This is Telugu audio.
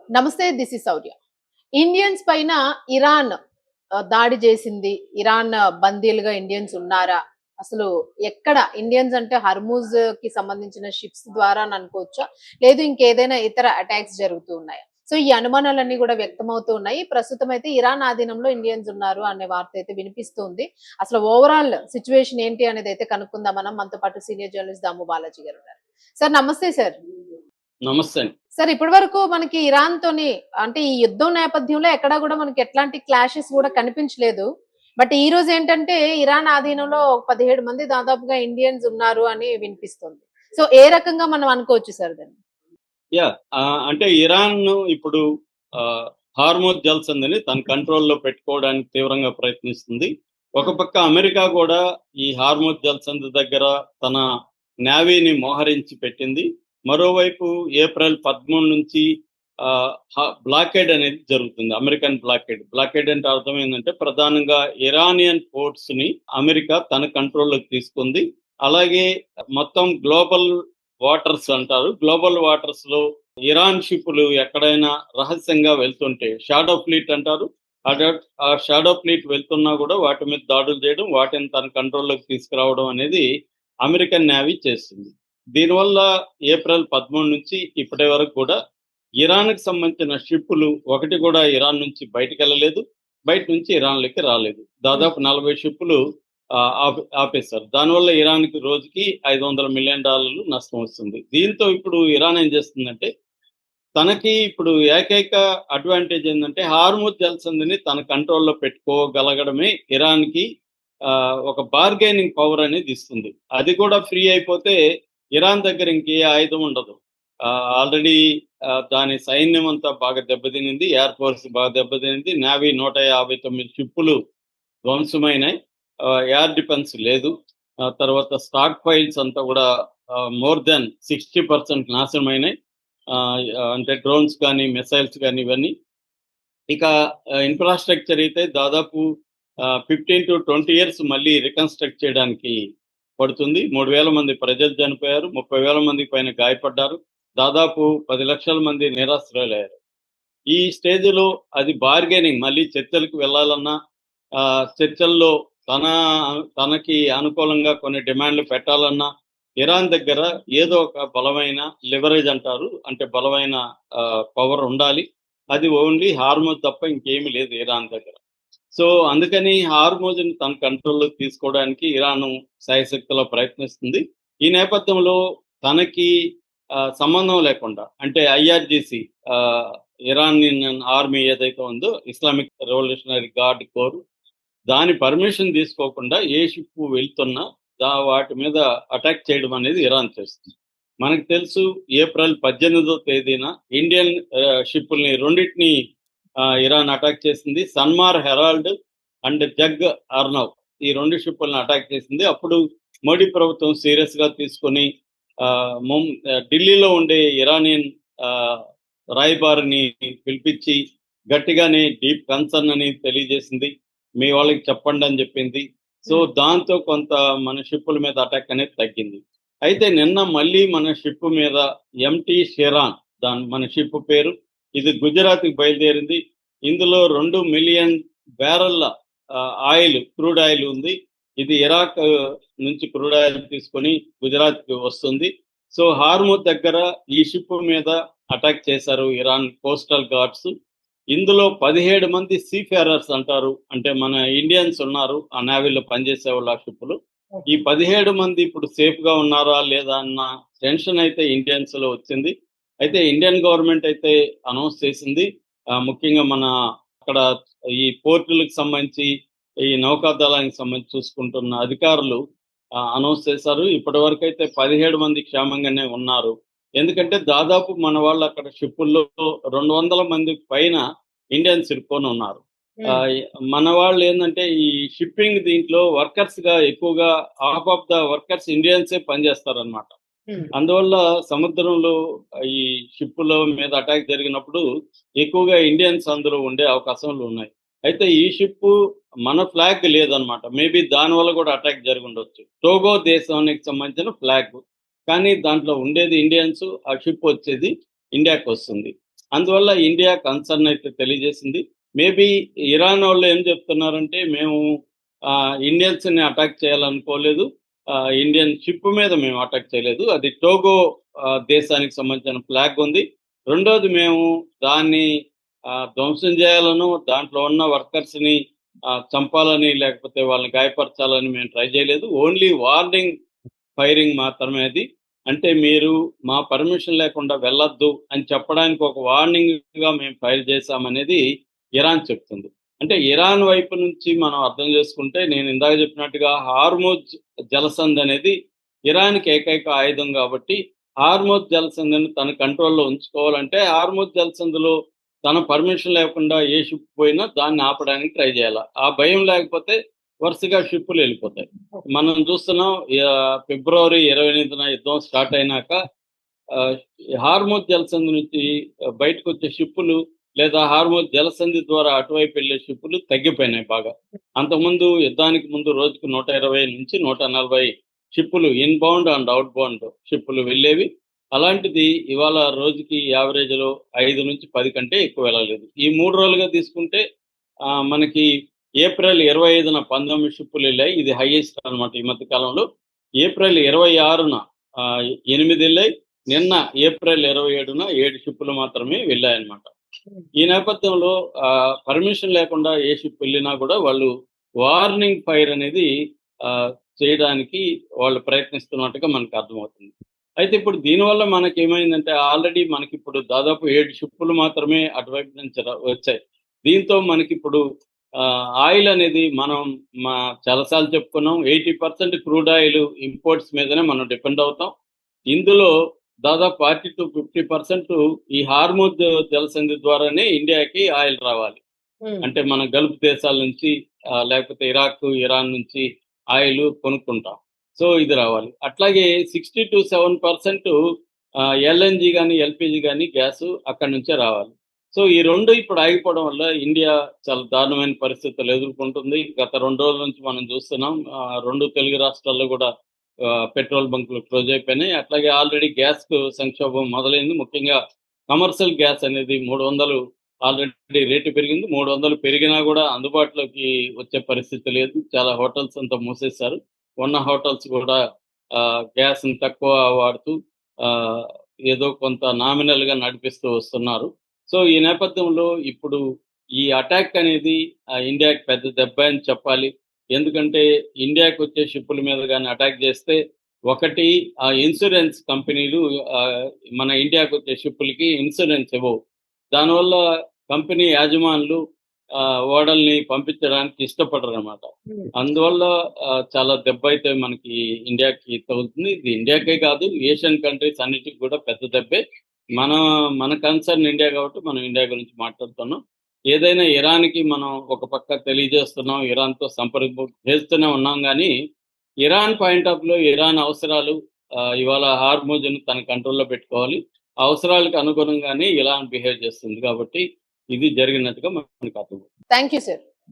నమస్తే. This is Shaurya. ఇండియన్స్ పైన ఇరాన్ దాడి చేసింది. ఇరాన్ బందీలుగా ఇండియన్స్ ఉన్నారా? అసలు ఎక్కడ ఇండియన్స్ అంటే హర్మూజ్‌కి సంబంధించిన షిప్స్ ద్వారా అని అనుకోవచ్చా? లేదు ఇంకేదైనా ఇతర అటాక్స్ జరుగుతూ ఉన్నాయా? సో, ఈ అనుమానాలన్నీ గూడా వ్యక్తమవుతూ ఉన్నాయి. ప్రస్తుతం అయితే ఇరాన్ ఆధీనంలో ఇండియన్స్ ఉన్నారు అనే వార్త అయితే వినిపిస్తుంది. అసలు ఓవరాల్ సిట్యుయేషన్ ఏంటి అనేదైతే కనుక్కుందాం మనం. మనతో పాటు సీనియర్ జర్నలిస్ట్ దాము బాలాజీ గారున్నారు. సార్ నమస్తే సార్. నమస్తే అండి. సార్ ఇప్పటివరకు మనకి ఇరాన్‌తోని అంటే ఈ యుద్ధం నేపథ్యంలో ఎక్కడా గూడా మనకి ఎట్లాంటి క్లాషెస్ గూడా కనిపించలేదు. బట్ ఈ రోజు ఏంటంటే ఇరాన్ ఆధీనంలో 17 మంది దాదాపుగా ఇండియన్స్ ఉన్నారు అని వినిపిస్తుంది. సో ఏ రకంగా మనం అనుకోవచ్చు సార్ దాన్ని? అంటే ఇరాన్ ఇప్పుడు హార్మోజ్ జలసంధిని తన కంట్రోల్‌లో పెట్టుకోవడానికి తీవ్రంగా ప్రయత్నిస్తుంది. ఒక పక్క అమెరికా కూడా ఈ హార్మోజ్ జలసంధి దగ్గర తన నేవీని మోహరించి పెట్టింది. మరోవైపు ఏప్రిల్ 13 నుంచి బ్లాకేడ్ అనేది జరుగుతుంది. American blockade. బ్లాకేడ్ అంటే అర్థం ఏంటంటే ప్రధానంగా ఇరానియన్ పోర్ట్స్‌ని అమెరికా తన కంట్రోల్‌లోకి తీసుకుంది. అలాగే మొత్తం గ్లోబల్ వాటర్స్ అంటారు. గ్లోబల్ వాటర్స్ లో ఇరాన్ షిప్లు ఎక్కడైనా రహస్యంగా వెళ్తుంటే షాడో ఫ్లీట్ అంటారు. ఆ షాడో ఫ్లీట్ వెళ్తున్నా కూడా వాటి మీద దాడులు చేయడం, వాటిని తన కంట్రోల్లోకి తీసుకురావడం అనేది అమెరికన్ నేవీ చేస్తుంది. దీనివల్ల ఏప్రిల్ 13 నుంచి ఇప్పటి వరకు కూడా ఇరాన్కి సంబంధించిన షిప్పులు ఒకటి కూడా ఇరాన్ నుంచి బయటకు వెళ్ళలేదు, బయట నుంచి ఇరాన్లోకి రాలేదు. దాదాపు 40 షిప్పులు ఆపేశారు. దానివల్ల ఇరాన్కి రోజుకి $500 మిలియన్ నష్టం వస్తుంది. దీంతో ఇప్పుడు ఇరాన్ ఏం చేస్తుందంటే తనకి ఇప్పుడు ఏకైక అడ్వాంటేజ్ ఏంటంటే హార్ముజ్ జలసంధిని తన కంట్రోల్లో పెట్టుకోగలగడమే ఇరాన్కి ఒక బార్గెనింగ్ పవర్ అనేది ఇస్తుంది. అది కూడా ఫ్రీ అయిపోతే ఇరాన్ దగ్గర ఇంకే ఆయుధం ఉండదు. ఆల్రెడీ దాని సైన్యం అంతా బాగా దెబ్బతినింది, ఎయిర్ ఫోర్స్ బాగా దెబ్బతినింది, నేవీ 159 షిప్పులు ధ్వంసమైనాయి, ఎయిర్ డిఫెన్స్ లేదు. తర్వాత స్టాక్ ఫైల్స్ అంతా కూడా మోర్ దెన్ 60% నాశనమైనాయి. అంటే డ్రోన్స్ కానీ మిసైల్స్ కానీ ఇవన్నీ. ఇక ఇన్ఫ్రాస్ట్రక్చర్ అయితే దాదాపు 15 to 20 ఇయర్స్ మళ్ళీ రికన్స్ట్రక్ట్ చేయడానికి పడుతుంది. 3,000 మంది ప్రజలు చనిపోయారు, 30,000 మందికి పైన గాయపడ్డారు, దాదాపు 10 లక్షల మంది నిరాశ్రయులయ్యారు. ఈ స్టేజ్లో అది బార్గెనింగ్, మళ్ళీ చర్చలకు వెళ్ళాలన్నా చర్చల్లో తనకి అనుకూలంగా కొన్ని డిమాండ్లు పెట్టాలన్నా ఇరాన్ దగ్గర ఏదో ఒక బలమైన లివరేజ్ అంటారు, అంటే బలమైన పవర్ ఉండాలి. అది ఓన్లీ హార్మోజ్ తప్ప ఇంకేమీ లేదు ఇరాన్ దగ్గర. సో అందుకని హార్మోజ్ని తన కంట్రోల్లోకి తీసుకోవడానికి ఇరాన్ శాయశక్తిలో ప్రయత్నిస్తుంది. ఈ నేపథ్యంలో తనకి సంబంధం లేకుండా, అంటే ఐఆర్జీసీ ఇరానియన్ ఆర్మీ ఏదైతే ఉందో, ఇస్లామిక్ రెవల్యూషనరీ గార్డ్ కోర్, దాని పర్మిషన్ తీసుకోకుండా ఏ షిప్ వెళ్తున్నా వాటి మీద అటాక్ చేయడం అనేది ఇరాన్ చేస్తుంది. మనకు తెలుసు ఏప్రిల్ 18వ తేదీన ఇండియన్ షిప్పుల్ని రెండింటిని ఇరాన్ అటాక్ చేసింది. సన్మార్ హెరాల్డ్ అండ్ జగ్ అర్నవ్, ఈ 2 షిప్పులను అటాక్ చేసింది. అప్పుడు మోడీ ప్రభుత్వం సీరియస్ గా తీసుకొని ఢిల్లీలో ఉండే ఇరానియన్ రాయబారిని పిలిపించి గట్టిగానే డీప్ కన్సర్న్ అని తెలియజేసింది. మీ వాళ్ళకి చెప్పండి అని చెప్పింది. సో దాంతో కొంత మన షిప్పుల మీద అటాక్ అనేది తగ్గింది. అయితే నిన్న మళ్ళీ మన షిప్ మీద ఎంటీ షెరాన్, మన షిప్ పేరు, ఇది గుజరాత్కి బయలుదేరింది. ఇందులో 2 మిలియన్ బ్యారెల్ల ఆయిల్, క్రూడ్ ఆయిల్ ఉంది. ఇది ఇరాక్ నుంచి క్రూడ్ ఆయిల్ తీసుకొని గుజరాత్కి వస్తుంది. సో హార్మూజ్ దగ్గర ఈ షిప్ మీద అటాక్ చేశారు ఇరాన్ కోస్టల్ గార్డ్స్. ఇందులో 17 మంది సీఫేరర్స్ అంటారు, అంటే మన ఇండియన్స్ ఉన్నారు ఆ నేవీలో పనిచేసే వాళ్ళు ఆ షిప్లు. ఈ 17 మంది ఇప్పుడు సేఫ్ గా ఉన్నారా లేదా అన్న టెన్షన్ అయితే ఇండియన్స్ లో వచ్చింది. అయితే ఇండియన్ గవర్నమెంట్ అయితే అనౌన్స్ చేసింది, ముఖ్యంగా మన అక్కడ ఈ పోర్టులకు సంబంధించి ఈ నౌకాదళానికి సంబంధించి చూసుకుంటున్న అధికారులు అనౌన్స్ చేశారు. ఇప్పటి వరకు అయితే 17 మంది క్షేమంగానే ఉన్నారు. ఎందుకంటే దాదాపు మన వాళ్ళు అక్కడ షిప్పుల్లో 200 మంది పైన ఇండియన్స్ ఇరుక్కొని ఉన్నారు. మన వాళ్ళు ఏంటంటే ఈ షిప్పింగ్ దీంట్లో వర్కర్స్ గా ఎక్కువగా హాఫ్ ఆఫ్ ద వర్కర్స్ ఇండియన్సే పనిచేస్తారనమాట. అందువల్ల సముద్రంలో ఈ షిప్పుల మీద అటాక్ జరిగినప్పుడు ఎక్కువగా ఇండియన్స్ అందులో ఉండే అవకాశాలు ఉన్నాయి. అయితే ఈ షిప్ మన ఫ్లాగ్ లేదనమాట. మేబీ దానివల్ల కూడా అటాక్ జరిగి ఉండొచ్చు. టోగో దేశానికి సంబంధించిన ఫ్లాగ్, కానీ దాంట్లో ఉండేది ఇండియన్స్. ఆ షిప్ వచ్చేది ఇండియాకి వస్తుంది. అందువల్ల ఇండియా కన్సర్న్ అయితే తెలియజేసింది. మేబీ ఇరాన్ వాళ్ళు ఏం చెప్తున్నారంటే మేము ఇండియన్స్ని అటాక్ చేయాలనుకోలేదు, ఇండియన్ షిప్ మీద మేము అటాక్ చేయలేదు, అది టోగో దేశానికి సంబంధించిన ఫ్లాగ్ ఉంది. రెండోది మేము దాన్ని ధ్వంసం చేయాలను, దాంట్లో ఉన్న వర్కర్స్ని చంపాలని లేకపోతే వాళ్ళని గాయపరచాలని మేము ట్రై చేయలేదు. ఓన్లీ వార్నింగ్ ఫైరింగ్ మాత్రమే అది. అంటే మీరు మా పర్మిషన్ లేకుండా వెళ్ళొద్దు అని చెప్పడానికి ఒక వార్నింగ్గా మేము ఫైర్ చేశామనేది ఇరాన్ చెప్తుంది. అంటే ఇరాన్ వైపు నుంచి మనం అర్థం చేసుకుంటే నేను ఇందాక చెప్పినట్టుగా హార్మోజ్ జలసంధి అనేది ఇరాన్కి ఏకైక ఆయుధం కాబట్టి హార్మోజ్ జలసంధిని తన కంట్రోల్లో ఉంచుకోవాలంటే హార్మోజ్ జలసంధిలో తన పర్మిషన్ లేకుండా ఏ షిప్ పోయినా దాన్ని ఆపడానికి ట్రై చేయాలి. ఆ భయం లేకపోతే వరుసగా షిప్పులు వెళ్ళిపోతాయి. మనం చూస్తున్నాం ఫిబ్రవరి 28న యుద్ధం స్టార్ట్ అయినాక హార్మోజ్ జలసంధి నుంచి బయటకు వచ్చే షిప్పులు లేదా హార్మోజ్ జలసంధి ద్వారా అటువైపు వెళ్ళే షిప్పులు తగ్గిపోయినాయి బాగా. అంతకుముందు యుద్ధానికి ముందు రోజుకు 120 నుంచి 140 షిప్పులు ఇన్బౌండ్ అండ్ అవుట్ బౌండ్ షిప్పులు వెళ్ళేవి. అలాంటిది ఇవాళ రోజుకి యావరేజ్లో 5 నుంచి 10 కంటే ఎక్కువ వెళ్ళలేదు. ఈ 3 రోజులుగా తీసుకుంటే మనకి ఏప్రిల్ 25న 19 షిప్పులు వెళ్ళాయి. ఇది హైయెస్ట్ అనమాట ఈ మధ్య కాలంలో. ఏప్రిల్ 26న 8 వెళ్ళాయి. నిన్న ఏప్రిల్ 27న 7 షిప్పులు మాత్రమే వెళ్ళాయన్నమాట. ఈ నేపథ్యంలో పర్మిషన్ లేకుండా ఏ షిప్ వెళ్ళినా కూడా వాళ్ళు వార్నింగ్ ఫైర్ అనేది చేయడానికి వాళ్ళు ప్రయత్నిస్తున్నట్టుగా మనకు అర్థమవుతుంది. అయితే ఇప్పుడు దీనివల్ల మనకి ఏమైందంటే ఆల్రెడీ మనకి ఇప్పుడు దాదాపు 7 షిప్పులు మాత్రమే అటువైపు నుంచి వచ్చాయి. దీంతో మనకిప్పుడు ఆయిల్ అనేది మనం చాలాసార్లు చెప్పుకున్నాం, 80% క్రూడ్ ఆయిల్ ఇంపోర్ట్స్ మీదనే మనం డిపెండ్ అవుతాం. ఇందులో దాదాపు 40-50% ఈ హార్మోజ్ జలసంధి ద్వారానే ఇండియాకి ఆయిల్ రావాలి. అంటే మన గల్ఫ్ దేశాల నుంచి లేకపోతే ఇరాక్, ఇరాన్ నుంచి ఆయిల్ కొనుక్కుంటాం. సో ఇది రావాలి. అట్లాగే 60-70% ఎల్ఎన్జి కానీ ఎల్పిజి కానీ గ్యాస్ అక్కడి నుంచే రావాలి. సో ఈ రెండు ఇప్పుడు ఆగిపోవడం వల్ల ఇండియా చాలా దారుణమైన పరిస్థితులు ఎదుర్కొంటుంది. గత 2 రోజుల నుంచి మనం చూస్తున్నాం. 2 తెలుగు రాష్ట్రాల్లో కూడా పెట్రోల్ బంకులు క్లోజ్ అయిపోయినాయి. అట్లాగే ఆల్రెడీ గ్యాస్ సంక్షోభం మొదలైంది. ముఖ్యంగా కమర్షియల్ గ్యాస్ అనేది 300 ఆల్రెడీ రేటు పెరిగింది. 300 పెరిగినా కూడా అందుబాటులోకి వచ్చే పరిస్థితి లేదు. చాలా హోటల్స్ అంతా మూసేశారు. ఉన్న హోటల్స్ కూడా గ్యాస్ని తక్కువ వాడుతూ ఏదో కొంత నామినల్గా నడిపిస్తూ వస్తున్నారు. సో ఈ నేపథ్యంలో ఇప్పుడు ఈ అటాక్ అనేది ఇండియాకి పెద్ద దెబ్బ అని చెప్పాలి. ఎందుకంటే ఇండియాకి వచ్చే షిప్పుల మీద కానీ అటాక్ చేస్తే ఒకటి ఇన్సూరెన్స్ కంపెనీలు మన ఇండియాకి వచ్చే షిప్పులకి ఇన్సూరెన్స్ ఇవ్వవు. దానివల్ల కంపెనీ యాజమానులు ఓడల్ని పంపించడానికి ఇష్టపడరు అనమాట. అందువల్ల చాలా దెబ్బ అయితే మనకి ఇండియాకి తగులుతుంది. ఇది ఇండియాకే కాదు, ఏషియన్ కంట్రీస్ అన్నిటికీ కూడా పెద్ద దెబ్బే. మన కన్సర్న్ ఇండియా కాబట్టి మనం ఇండియా గురించి మాట్లాడుతున్నాం. ఏదైనా ఇరాన్కి మనం ఒక పక్క తెలియజేస్తున్నాం, ఇరాన్తో సంప్రదింపు చేస్తూనే ఉన్నాం. కానీ ఇరాన్ పాయింట్ ఆఫ్ లో ఇరాన్ అవసరాలు ఇవాళ హార్మోజ్ని తన కంట్రోల్లో పెట్టుకోవాలి. అవసరాలకు అనుగుణంగానే ఇరాన్ బిహేవ్ చేస్తుంది కాబట్టి ఇది జరిగినట్టుగా మనకు అర్థం. Thank you sir.